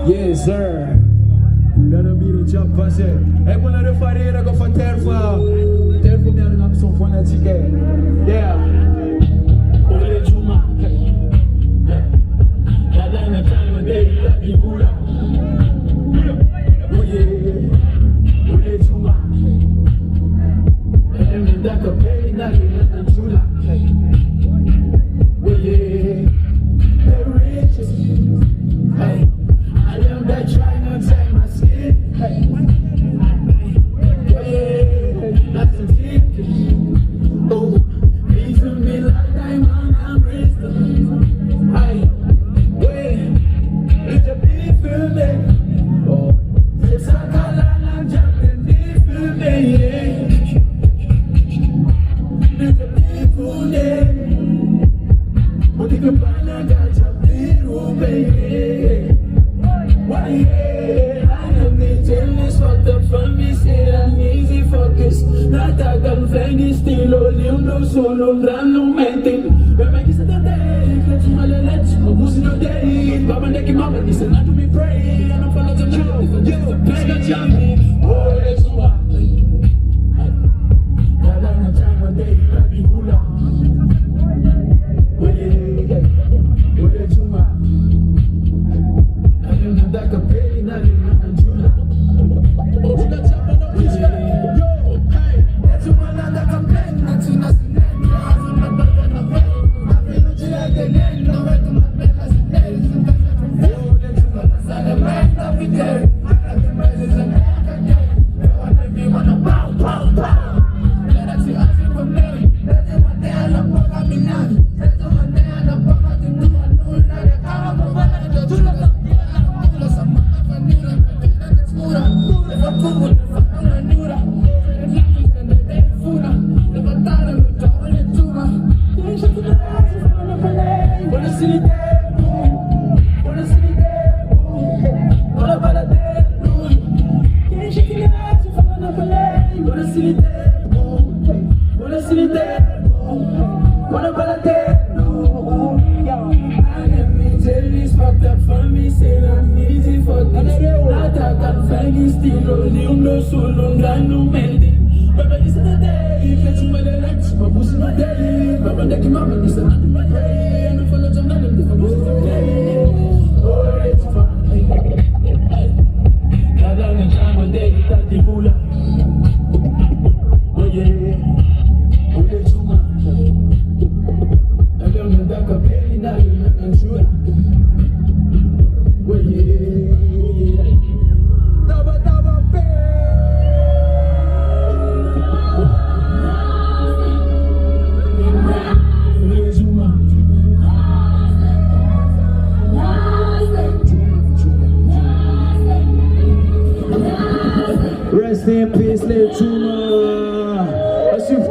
Yes, sir. Gotta be the job passé. Et pour la refaire, on va faire terre-fois. Terre-fois, mais on a besoin de faire un ticket. Yeah. Lejoma. La dernière time, baby, la vie pour là. Oh yeah. Lejoma. Et même d'accord, baby, la vie, la chula. Oh yeah. The riches. Hey. I am that trying to take my skin. Hey. Yeah. That's the ticket. Oh. Please do me like diamond and crystal. Hey. Yeah. It's a beautiful day. Oh. It's a color and jumping beautiful day. It's a beautiful day. But you can find a guy to be baby. Why yeah, I am the jealous fucked up from me, say I'm easy focus. Not that I'm flying still, only no solo, no maintain. But my kids are the day, let's my let's, I'm losing the day. Baba Neki Mama, listen, not to me pray, and I'm following the job, if I just a pain, that's yummy. Oh, let's go. That I'm not trying one day, I'll be hula. Oh, yeah, oh, let's go. Like a baby, not in my Juna. Oh, that's up on the yo, hey, that's one that I can play. Not in us, I'm not going to play. I feel like again, no way to my bed as it is. Oh, that's one that's a man of the day. I got the messages and I can get. I want to pow, pow, pow. That's the answer from me. That's the one day I love what I'm in now. That's the one day I love what I'm in now. I know that I have a one and the two of them. Rest in peace, Lejoma. As you've